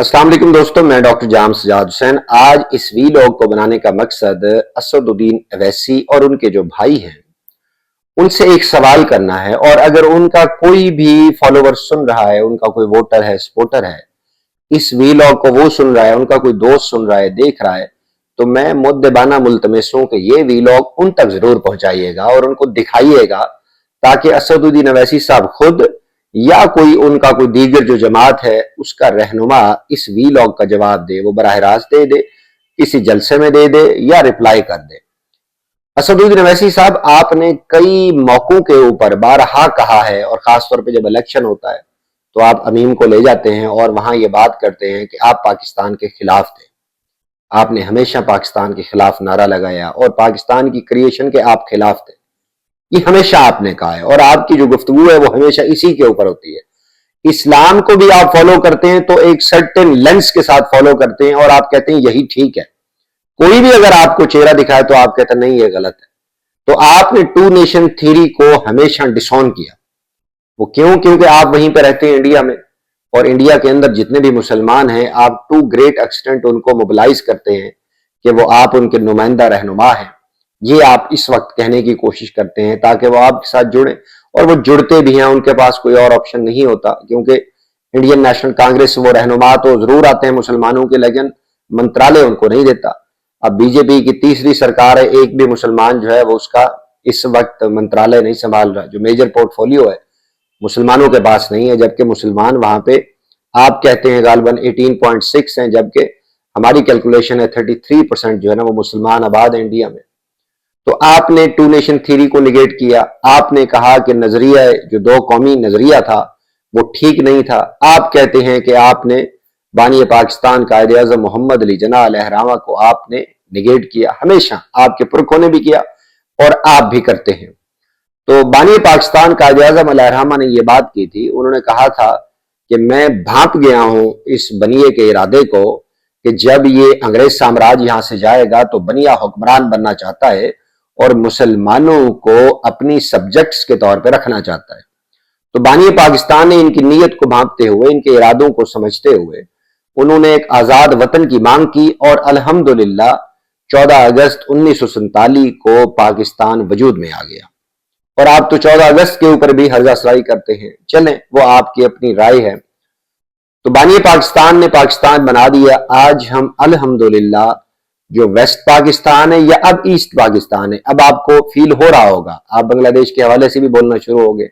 अस्सलाम वालेकुम दोस्तों, मैं डॉक्टर जाम सजाद हुसैन। आज इस वीलॉग को बनाने का मकसद असदुद्दीन अवैसी और उनके जो भाई हैं उनसे एक सवाल करना है। और अगर उनका कोई भी फॉलोवर सुन रहा है, उनका कोई वोटर है, सपोर्टर है, इस वीलॉग को वो सुन रहा है, उनका कोई दोस्त सुन रहा है, देख रहा है, तो मैं मुद्दबाना मुल्तमिस हूं कि ये वीलॉग उन तक जरूर पहुंचाइएगा और उनको दिखाइएगा, ताकि असदुद्दीन अवैसी साहब खुद या कोई उनका कोई दीगर जो जमात है उसका रहनुमा इस वीलॉग का जवाब दे। वो बराह रास्त दे, किसी जलसे में दे या रिप्लाई कर दे। असदुद्दीन अवैसी साहब, आपने कई मौकों के ऊपर बारहा कहा है, और खासतौर पे जब इलेक्शन होता है तो आप अमीम को ले जाते हैं और वहां ये बात करते हैं कि आप पाकिस्तान के खिलाफ थे। आपने हमेशा पाकिस्तान के खिलाफ नारा लगाया और पाकिस्तान की क्रिएशन के आप खिलाफ थे। ये हमेशा आपने कहा है और आपकी जो गुफ्तगू है वो हमेशा इसी के ऊपर होती है। इस्लाम को भी आप फॉलो करते हैं तो एक सर्टेन लेंस के साथ फॉलो करते हैं और आप कहते हैं यही ठीक है। कोई भी अगर आपको चेहरा दिखाए तो आप कहते हैं नहीं, ये गलत है। तो आपने टू नेशन थ्योरी को हमेशा डिसऑन किया। वो क्यों? क्योंकि आप वहीं पर रहते हैं इंडिया में, और इंडिया के अंदर जितने भी मुसलमान हैं आप टू ग्रेट एक्सटेंट उनको मोबिलाइज करते हैं कि वो आप उनके नुमाइंदा रहनुमा हैं। ये आप इस वक्त कहने की कोशिश करते हैं ताकि वो आपके साथ जुड़े, और वो जुड़ते भी हैं। उनके पास कोई और ऑप्शन नहीं होता, क्योंकि इंडियन नेशनल कांग्रेस वो रहनुमा तो जरूर आते हैं मुसलमानों के, लेकिन मंत्रालय उनको नहीं देता। अब बीजेपी की तीसरी सरकार है, एक भी मुसलमान जो है वो उसका इस वक्त मंत्रालय नहीं संभाल रहा। जो मेजर पोर्टफोलियो है मुसलमानों के पास नहीं है, जबकि मुसलमान वहां पे आप कहते हैं गालबन 18.6 हैं, जबकि हमारी कैलकुलेशन है 33% जो है ना वो मुसलमान आबाद है इंडिया में। तो आपने टू नेशन थ्योरी को निगेट किया। आपने कहा कि नजरिया जो दो कौमी नजरिया था वो ठीक नहीं था। आप कहते हैं कि आपने बानी पाकिस्तान कायदे आज़म मोहम्मद अली जिन्ना अलैहिर्रहमा को आपने निगेट किया। हमेशा आपके पुरखों ने भी किया और आप भी करते हैं। तो बानी पाकिस्तान कायदे आज़म अलैहिर्रहमा ने यह बात की थी, उन्होंने कहा था कि मैं भांप गया हूं इस बनिए के इरादे को कि जब ये अंग्रेज साम्राज्य यहां से जाएगा तो बनिया हुक्मरान बनना चाहता है और मुसलमानों को अपनी सब्जेक्ट्स के तौर पर रखना चाहता है। तो बानी पाकिस्तान ने इनकी नीयत को भांपते हुए, इनके इरादों को समझते हुए, उन्होंने एक आजाद वतन की मांग की और अल्हम्दुलिल्लाह 14 अगस्त 1947 को पाकिस्तान वजूद में आ गया। और आप तो 14 अगस्त के ऊपर भी हर्जासराई करते हैं। चलें, वो आपकी अपनी राय है। तो बानी पाकिस्तान ने पाकिस्तान बना दिया। आज हम अल्हम्दुलिल्लाह जो वेस्ट पाकिस्तान है या अब ईस्ट पाकिस्तान है, अब आपको फील हो रहा होगा, आप बांग्लादेश के हवाले से भी बोलना शुरू हो गए,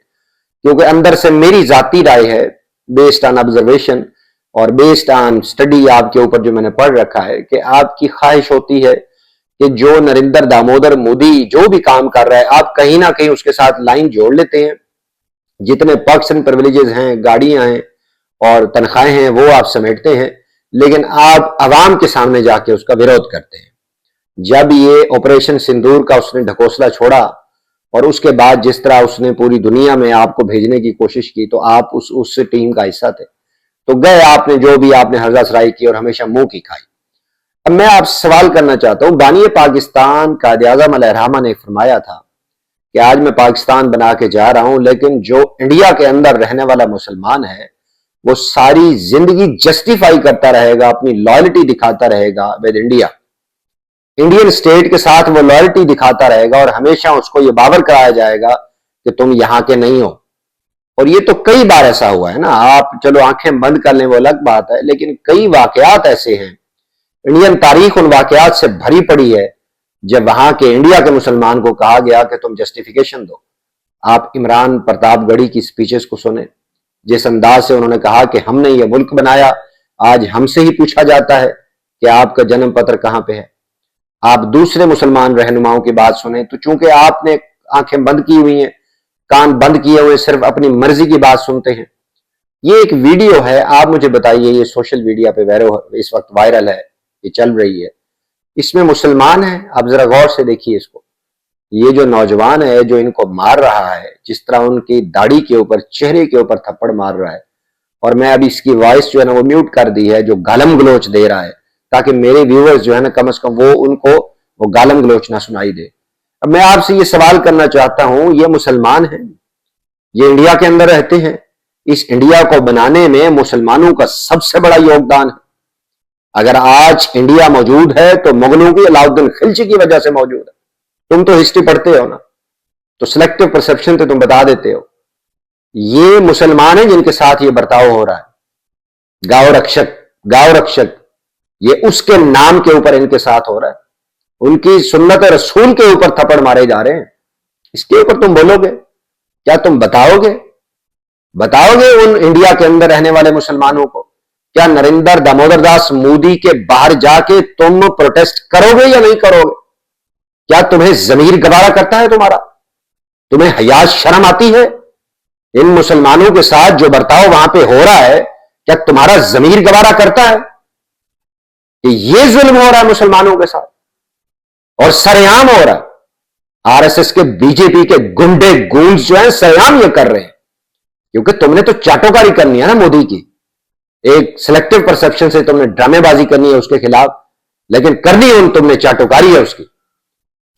क्योंकि अंदर से मेरी जाती राय है, बेस्ड ऑन ऑब्जर्वेशन और बेस्ड ऑन स्टडी आपके ऊपर जो मैंने पढ़ रखा है, कि आपकी ख्वाहिश होती है कि जो नरेंद्र दामोदर मोदी जो भी काम कर रहा है आप कहीं ना कहीं उसके साथ लाइन जोड़ लेते हैं। जितने पर्क्स एंड प्रिविलेजेस हैं, गाड़ियां हैं और तनख्वाहें हैं, वो आप समेटते हैं, लेकिन आप अवाम के सामने जाके उसका विरोध करते हैं। जब ये ऑपरेशन सिंदूर का उसने ढकोसला छोड़ा और उसके बाद जिस तरह उसने पूरी दुनिया में आपको भेजने की कोशिश की, तो आप उस टीम का हिस्सा थे। तो गए आपने जो भी आपने हर्जासराई की और हमेशा मुंह की खाई। अब मैं आपसे सवाल करना चाहता हूं, बानी पाकिस्तान कायदे आज़म अलैहिर्रहमा ने फरमाया था कि आज मैं पाकिस्तान बना के जा रहा हूं, लेकिन जो इंडिया के अंदर रहने वाला मुसलमान है वो सारी जिंदगी जस्टिफाई करता रहेगा, अपनी लॉयल्टी दिखाता रहेगा विद इंडिया, इंडियन स्टेट के साथ वो लॉयल्टी दिखाता रहेगा, और हमेशा उसको ये बावर कराया जाएगा कि तुम यहां के नहीं हो। और ये तो कई बार ऐसा हुआ है ना। आप चलो आंखें बंद कर लें वो अलग बात है, लेकिन कई वाकयात ऐसे हैं, इंडियन तारीख उन वाकयात से भरी पड़ी है, जब वहां के इंडिया के मुसलमान को कहा गया कि तुम जस्टिफिकेशन दो। आप इमरान प्रतापगढ़ी की स्पीचेस को सुने, जिस अंदाज से उन्होंने कहा कि हमने ये मुल्क बनाया, आज हमसे ही पूछा जाता है कि आपका जन्म पत्र कहां पे है। आप दूसरे मुसलमान रहनुमाओं की बात सुने तो चूंकि आपने आंखें बंद की हुई हैं, कान बंद किए हुए, सिर्फ अपनी मर्जी की बात सुनते हैं। ये एक वीडियो है, आप मुझे बताइए, ये सोशल मीडिया पे इस वक्त वायरल है, ये चल रही है, इसमें मुसलमान है, आप जरा गौर से देखिए इसको। ये जो नौजवान है जो इनको मार रहा है, जिस तरह उनकी दाढ़ी के ऊपर, चेहरे के ऊपर थप्पड़ मार रहा है, और मैं अभी इसकी वॉइस जो है ना वो म्यूट कर दी है, जो गालम गलोच दे रहा है, ताकि मेरे व्यूअर्स जो है ना कम से कम वो उनको वो गालम गलोच ना सुनाई दे। अब मैं आपसे ये सवाल करना चाहता हूं, ये मुसलमान हैं, ये इंडिया के अंदर रहते हैं, اس انڈیا کو بنانے میں مسلمانوں کا سب سے بڑا یوگدان ہے. اگر آج انڈیا موجود ہے تو مغلوں کی علاؤدین خلجی کی وجہ سے موجود ہے. تم تو ہسٹری پڑھتے ہو نا, تو سلیکٹو پرسپشن تو تم بتا دیتے ہو. یہ مسلمان ہیں جن کے ساتھ یہ برتاؤ ہو رہا ہے. گاؤ رکشک یہ اس کے نام کے اوپر ان کے ساتھ ہو رہا ہے. ان کی سنت رسول کے اوپر تھپڑ مارے جا رہے ہیں. اس کے اوپر تم بولو گے؟ کیا تم بتاؤ گے ان انڈیا کے اندر رہنے والے مسلمانوں کو؟ کیا نریندر دامودر داس مودی کے باہر جا کے تم پروٹیسٹ کرو گے یا نہیں کرو گے؟ کیا تمہیں ضمیر گوارا کرتا ہے تمہارا؟ تمہیں حیا شرم آتی ہے؟ ان مسلمانوں کے ساتھ جو برتاؤ وہاں پہ ہو رہا ہے, کیا تمہارا ضمیر گوارا کرتا ہے کہ یہ ظلم ہو رہا ہے مسلمانوں کے ساتھ اور سرعام ہو رہا ہے؟ آر ایس ایس کے بی جے پی کے گنڈے گونز جو ہیں سرعام یہ کر رہے ہیں, کیونکہ تم نے تو چاٹوکاری کرنی ہے نا مودی کی. ایک سلیکٹو پرسپشن سے تم نے ڈرامے بازی کرنی ہے اس کے خلاف, لیکن کرنی ہے تم نے چاٹوکاری ہے. اس کی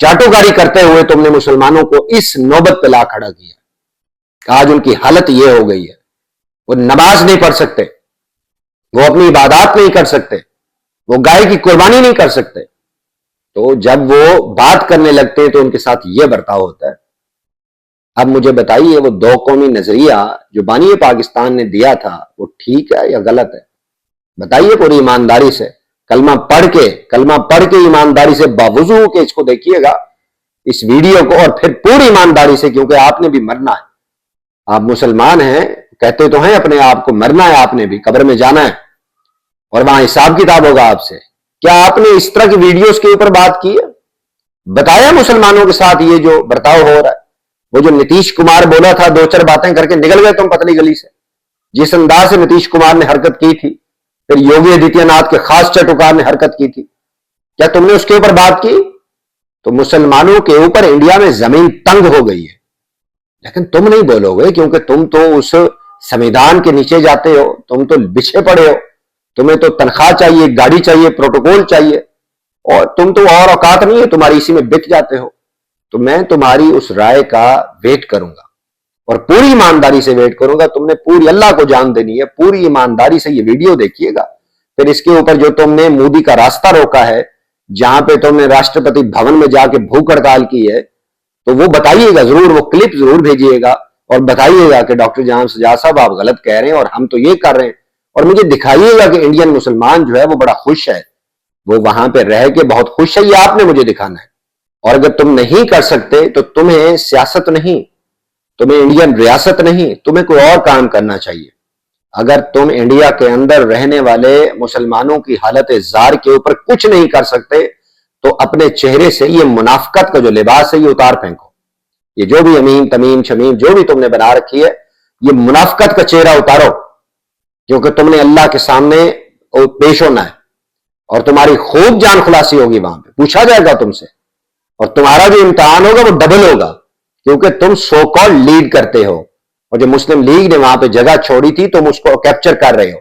چاٹوکاری کرتے ہوئے تم نے مسلمانوں کو اس نوبت پہ لا کھڑا کیا. آج ان کی حالت یہ ہو گئی ہے, وہ نماز نہیں پڑھ سکتے, وہ اپنی عبادات نہیں کر سکتے, وہ گائے کی قربانی نہیں کر سکتے. تو جب وہ بات کرنے لگتے ہیں تو ان کے ساتھ یہ برتاؤ ہوتا ہے. اب مجھے بتائیے, وہ دو قومی نظریہ جو بانی پاکستان نے دیا تھا وہ ٹھیک ہے یا غلط ہے؟ بتائیے پوری ایمانداری سے. کلمہ پڑھ کے ایمانداری سے باوضو ہو کے اس کو دیکھیے گا اس ویڈیو کو, اور پھر پوری ایمانداری سے, کیونکہ آپ نے بھی مرنا ہے. آپ مسلمان ہیں, کہتے تو ہیں اپنے آپ کو, مرنا ہے آپ نے بھی, قبر میں جانا ہے اور وہاں حساب کتاب ہوگا آپ سے. کیا آپ نے اس طرح کی ویڈیوز کے اوپر بات کی ہے؟ بتایا مسلمانوں کے ساتھ یہ جو برتاؤ ہو رہا ہے؟ وہ جو نتیش کمار بولا تھا, دو چار باتیں کر کے نکل گئے تم پتلی گلی سے. جس انداز سے نتیش کمار نے حرکت کی تھی, پھر یوگی آدتیہ ناتھ کے خاص چٹوکار نے حرکت کی تھی, کیا تم نے اس کے اوپر بات کی؟ تو مسلمانوں کے اوپر انڈیا میں زمین تنگ ہو گئی ہے, لیکن تم نہیں بولو گے کیونکہ تم تو اس سمویدھان کے نیچے جاتے ہو, تم تو بچھے پڑے ہو, تمہیں تو تنخواہ چاہیے, گاڑی چاہیے, پروٹوکول چاہیے, اور تم تو اور اوقات نہیں ہے, تمہاری اسی میں بک جاتے ہو. تو میں تمہاری اس رائے کا ویٹ کروں گا اور پوری ایمانداری سے ویٹ کروں گا. تم نے پوری اللہ کو جان دینی ہے, پوری ایمانداری سے یہ ویڈیو دیکھیے گا. پھر اس کے اوپر جو تم نے مودی کا راستہ روکا ہے, جہاں پہ تم نے راشٹرپتی بھون میں جا کے بھوک ہڑتال کی ہے, تو وہ بتائیے گا ضرور, وہ کلپ ضرور بھیجیے گا اور بتائیے گا کہ ڈاکٹر جام سجاد صاحب آپ غلط کہہ رہے ہیں اور ہم تو یہ کر رہے ہیں. اور مجھے دکھائیے گا کہ انڈین مسلمان جو ہے وہ بڑا خوش ہے, وہ وہاں پہ رہ کے بہت خوش ہے, یہ آپ نے مجھے دکھانا ہے. اور اگر تم نہیں کر سکتے تو تمہیں سیاست نہیں, تمہیں انڈین ریاست نہیں, تمہیں کوئی اور کام کرنا چاہیے. اگر تم انڈیا کے اندر رہنے والے مسلمانوں کی حالت زار کے اوپر کچھ نہیں کر سکتے تو اپنے چہرے سے یہ منافقت کا جو لباس ہے یہ اتار پھینکو. یہ جو بھی امیم تمیم شمیم جو بھی تم نے بنا رکھی ہے, یہ منافقت کا چہرہ اتارو, کیونکہ تم نے اللہ کے سامنے پیش ہونا ہے اور تمہاری خوب جان خلاصی ہوگی. وہاں پہ پوچھا جائے گا تم سے, اور تمہارا جو امتحان ہوگا وہ ڈبل ہوگا, کیونکہ تم سو کال لیڈ کرتے ہو, اور جو مسلم لیگ نے وہاں پہ جگہ چھوڑی تھی تم اس کو کیپچر کر رہے ہو.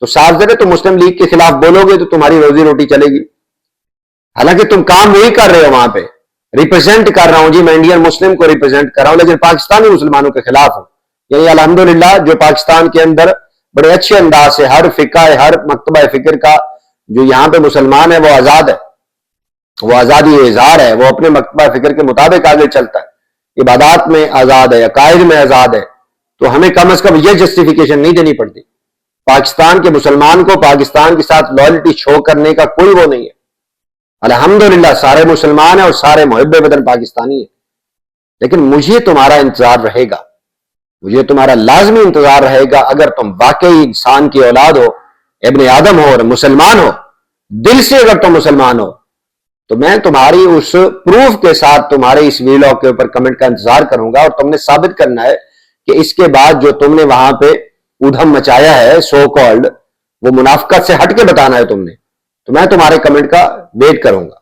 تو صاف ذرے تم مسلم لیگ کے خلاف بولو گے تو تمہاری روزی روٹی چلے گی. حالانکہ تم کام وہی کر رہے ہو, وہاں پہ ریپرزینٹ کر رہا ہوں جی, میں انڈین مسلم کو ریپرزینٹ کر رہا ہوں, لیکن پاکستانی مسلمانوں کے خلاف ہوں. یعنی الحمدللہ جو پاکستان کے اندر بڑے اچھے انداز سے ہر فقہ ہر مکتبہ فکر کا جو یہاں پہ مسلمان ہے وہ آزاد ہے, وہ آزادی اظہار ہے, وہ اپنے مکتبہ فکر کے مطابق آگے چلتا ہے, عبادات میں آزاد ہے, عقائد میں آزاد ہے. تو ہمیں کم از کم یہ جسٹیفیکیشن نہیں دینی پڑتی. پاکستان کے مسلمان کو پاکستان کے ساتھ لائلٹی شو کرنے کا کوئی وہ نہیں ہے. الحمدللہ سارے مسلمان ہیں اور سارے محب وطن پاکستانی ہیں, لیکن مجھے تمہارا انتظار رہے گا, مجھے تمہارا لازمی انتظار رہے گا. اگر تم واقعی انسان کی اولاد ہو, ابن آدم ہو اور مسلمان ہو, دل سے اگر تم مسلمان ہو, تو میں تمہاری اس پروف کے ساتھ تمہارے اس ویلاگ کے اوپر کمنٹ کا انتظار کروں گا, اور تم نے ثابت کرنا ہے کہ اس کے بعد جو تم نے وہاں پہ ادھم مچایا ہے سو کالڈ, وہ منافقت سے ہٹ کے بتانا ہے تم نے. تو میں تمہارے کمنٹ کا ویٹ کروں گا.